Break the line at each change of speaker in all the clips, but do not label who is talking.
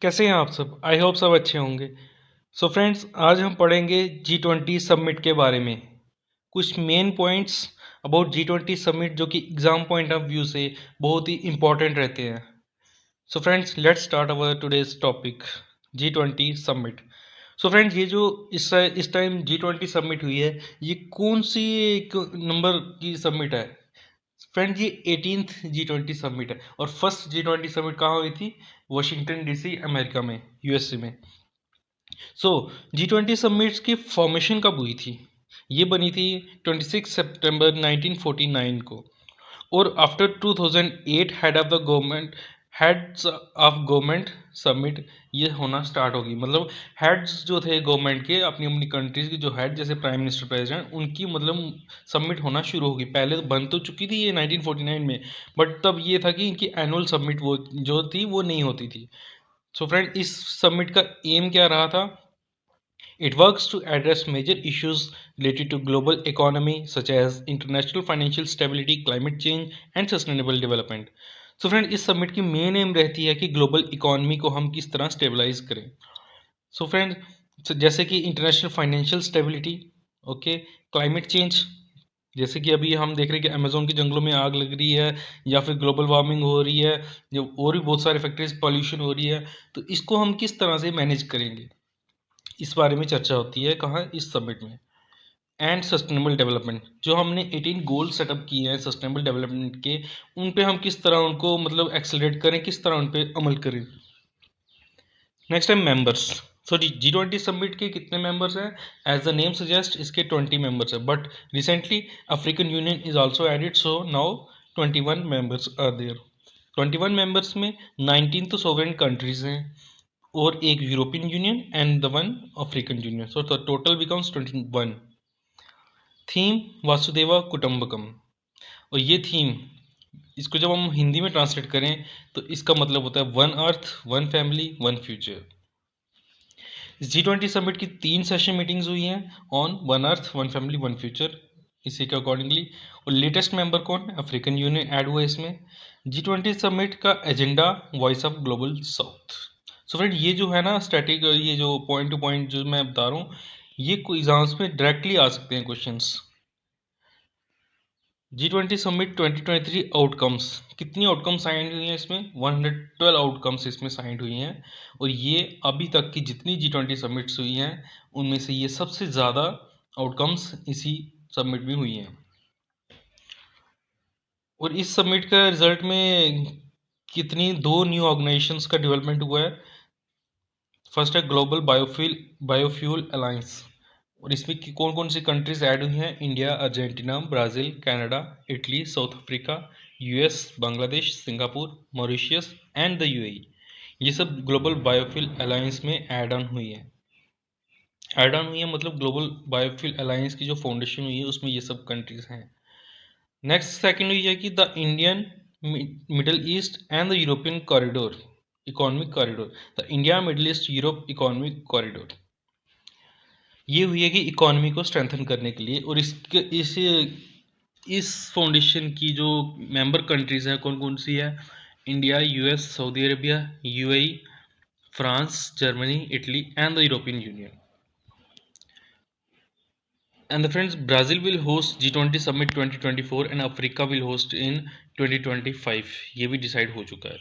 कैसे हैं आप सब? आई होप सब अच्छे होंगे। सो फ्रेंड्स, आज हम पढ़ेंगे G20 समिट के बारे में। कुछ main points about G20 summit जो कि एग्जाम पॉइंट ऑफ व्यू से बहुत ही इंपॉर्टेंट रहते हैं। So friends, let's start our today's topic, G20 summit. So friends, ये जो इस टाइम G20 समिट हुई है, ये कौन सी नंबर की समिट है? फ्रेंड, ये 18th G20 समिट है और फर्स्ट G20 समिट कहाँ हुई थी? वॉशिंगटन डीसी, अमेरिका में, यूएसए में। सो G20 समिट्स की फॉर्मेशन कब हुई थी? ये बनी थी 26 सितंबर 1949 को। और after 2008 heads of government summit ये होना स्टार्ट होगी। मतलब हेड्स जो थे गवर्नमेंट के, अपनी अपनी कंट्रीज के जो हेड, जैसे प्राइम मिनिस्टर, प्रेसिडेंट, उनकी मतलब सबमिट होना शुरू होगी। पहले तो बन तो चुकी थी ये 1949 में, बट तब ये था कि इनकी एनुअल सबमिट वो जो थी वो नहीं होती थी। सो फ्रेंड, इस सबमिट का एम क्या रहा था? It works to address major issues related to global economy such as international financial stability, climate change and sustainable development. So friend, इस समिट की मेन एम रहती है कि ग्लोबल इकोनॉमी को हम किस तरह स्टेबलाइज करें। सो फ्रेंड, जैसे कि international financial stability, okay, climate change, जैसे कि अभी हम देख रहे हैं कि अमेजोन के जंगलों में आग लग रही है, या फिर ग्लोबल वार्मिंग हो रही है, जो और भी बहुत सारे फैक्टरीज, पॉल्यूशन हो रही है, तो इसको हम किस तरह से मैनेज करेंगे, इस बारे में चर्चा होती है। कहाँ? इस समिट में। एंड सस्टेनेबल डेवलपमेंट, जो हमने 18 गोल सेटअप किए हैं सस्टेनेबल डेवलपमेंट के, उन पे हम किस तरह उनको मतलब एक्सेलरेट करें, किस तरह उन पे अमल करें। नेक्स्ट है मेंबर्स। सो G20 समिट के कितने मेंबर्स हैं? एज द नेम सजेस्ट, इसके 20 मेंबर्स हैं, but recently African union is also added, so now 21 members are there. 21 members में 19 तो सोवरेन कंट्रीज हैं और एक European union and the one African union, so the total becomes 21। Theme वासुदेवा कुटुंबकम, और ये थीम, इसको जब हम हिंदी में ट्रांसलेट करें तो इसका मतलब होता है one earth, one family, one future. G20 summit की 3 सेशन मीटिंग्स हुई हैं on one earth, one family, one future, इसी के अकॉर्डिंगली। और लेटेस्ट मेंबर कौन? अफ्रीकन यूनियन ऐड हुआ इसमें। G20 समिट का agenda, voice of global south. So friend, ये जो है ना स्टैटिक, ये जो पॉइंट टू पॉइंट जो मैं बता रहा हूँ, ये कोई एग्जाम्स में डायरेक्टली आ सकते हैं क्वेश्चंस। G20 समिट 2023 आउटकम्स, कितनी आउटकम्स साइन हुई हैं इसमें? 112 आउटकम्स इसमें साइन हुई हैं। और ये अभी तक की जितनी G20 समिट्स हुई हैं उनमें से ये सबसे ज़्यादा आउटकम्स इसी समिट में हुई हैं। और इस समिट का रिजल्ट में कितनी दो न्यू ऑर्गेनाइजेशंस का डेवलपमेंट हुआ है। फर्स्ट है ग्लोबल बायोफ्यूल अलायंस, और इसमें कौन कौन सी कंट्रीज ऐड हुई हैं? India, Argentina, Brazil, Canada, Italy, south Africa, US, Bangladesh, Singapore, Mauritius and the UAE. ये सब ग्लोबल बायोफ्यूल अलायंस में ऐड ऑन हुई है। ऐड ऑन हुई है मतलब ग्लोबल बायोफ्यूल अलायंस की जो फाउंडेशन हुई है उसमें ये सब कंट्रीज हैं। नेक्स्ट सेकंड हुई है कि the Indian, middle east and the European corridor, economic corridor, the India middle east Europe economic corridor. ये हुई है कि इकोनॉमी को स्ट्रेंथन करने के लिए। और इस फाउंडेशन की जो मेंबर कंट्रीज हैं कौन कौन सी है? India, US, Saudi Arabia, UAE, France, Germany, Italy and the European union. And the friends, Brazil will host G20 summit 2024 and Africa will host in 2025, ये भी डिसाइड हो चुका है।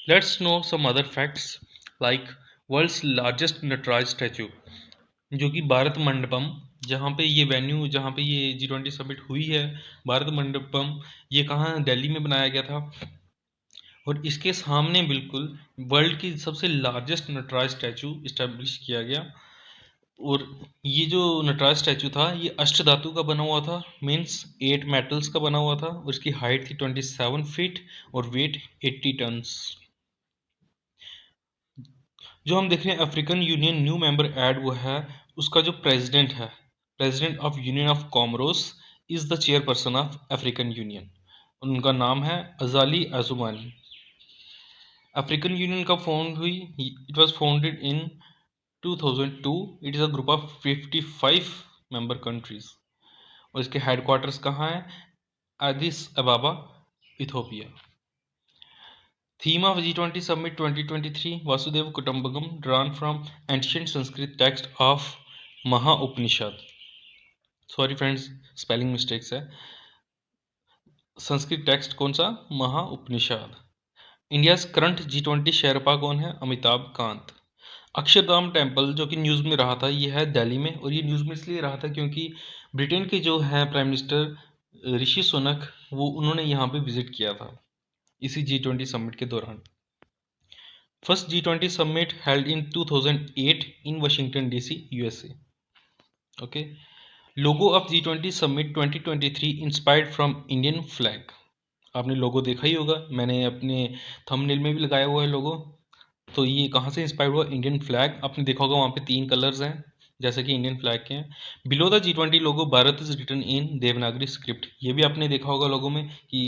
Let's know some other facts like world's largest Nataraja statue, जो कि भारत मंडपम, जहाँ पे ये वेन्यू, जहाँ पे ये G20 समिट हुई है, भारत मंडपम, ये कहाँ? दिल्ली में बनाया गया था। और इसके सामने बिल्कुल वर्ल्ड की सबसे लार्जेस्ट नटराज स्टैचू इस्टेब्लिश किया गया। और ये जो नटराज स्टैचू था ये अष्ट धातु का बना हुआ था, मीन्स 8 मेटल्स का बना हुआ था, और इसकी हाइट थी 27 फीट और वेट 80 टन्स। जो हम देख रहे हैं African union new member add हुआ है, उसका जो प्रेसिडेंट है, president of union of Comoros, is the chairperson of African union, उनका नाम है अजाली अजुमानी। अफ्रीकन यूनियन कब फाउंड हुई? It was founded in 2002। It is a group of 55 member countries, और इसके हेडक्वार्टर्स कहाँ हैं? Addis Ababa, Ethiopia. Theme of G20 Summit 2023 Vasudeva Kutumbakam, drawn from ancient Sanskrit text of Maha Upanishad. Sorry friends, spelling mistakes है। Sanskrit text कौन सा? महा उपनिषद। India's current G20 Sherpa कौन है? अमिताभ कांत। अक्षरधाम टेम्पल जो कि न्यूज़ में रहा था, ये है दिल्ली में, और ये न्यूज़ में इसलिए रहा था क्योंकि ब्रिटेन के जो है प्राइम मिनिस्टर ऋषि सुनक, वो उन्होंने यहाँ पे विजिट किया था इसी G20 समिट के दौरान। First G20 summit held in 2008 in Washington DC, USA। Okay. Logo of G20 summit 2023 inspired from Indian flag. आपने लोगो देखा ही होगा, मैंने अपने थंबनेल में भी लगाया हुआ है लोगो। तो ये कहाँ से इंस्पायर्ड हुआ? Indian flag. आपने देखा होगा वहाँ पे 3 कलर्स हैं जैसे कि इंडियन फ्लैग के हैं। Below the G20 logo Bharat is written in Devanagari script. ये भी आपने देखा होगा लोगो में कि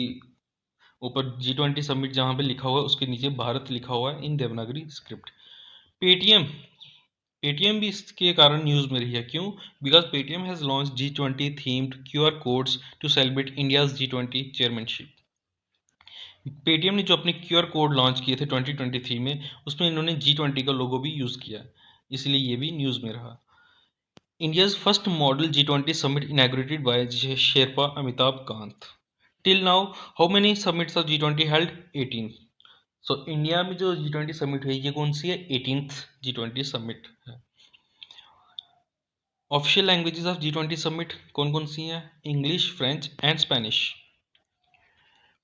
ऊपर G20 समिट जहाँ पे लिखा हुआ है उसके नीचे भारत लिखा हुआ है इन देवनागरी स्क्रिप्ट। पेटीएम भी इसके कारण न्यूज़ में रही है। क्यों? Because Paytm has launch G20 themed QR codes to celebrate India's G20 chairmanship. Paytm ने जो अपने QR कोड लॉन्च किए थे 2023 में, उसमें इन्होंने G20 का लोगो भी यूज़ किया, इसलिए ये भी न्यूज़ में रहा। India's first model G20 summit inaugurated by sherpa Amitabh Kant. Till now how many summits of G20 held? 18। So India में जो G20 समिट है ये कौन सी है? 18th G20 समिट है। Official languages of G20 summit कौन कौन सी हैं? English, French and Spanish.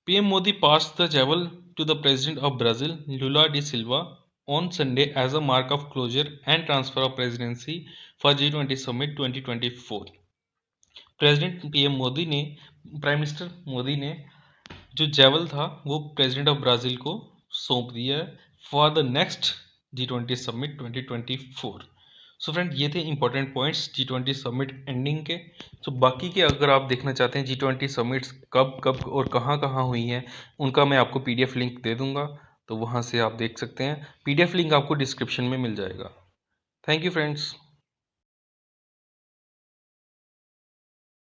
PM Modi passed the gavel to the president of Brazil, Lula da Silva, on Sunday as a mark of closure and transfer of presidency for G20 Summit 2024। President PM Modi ने, prime minister Modi ने जो जेवल था वो president of Brazil को सौंप दिया है for the next G20 summit 2024। So friend, ये थे important points G20 summit ending के। तो बाकी के अगर आप देखना चाहते हैं G20 समिट्स कब कब और कहाँ कहाँ हुई हैं, उनका मैं आपको PDF लिंक दे दूंगा, तो वहाँ से आप देख सकते हैं। PDF लिंक आपको डिस्क्रिप्शन में मिल जाएगा। Thank you friends.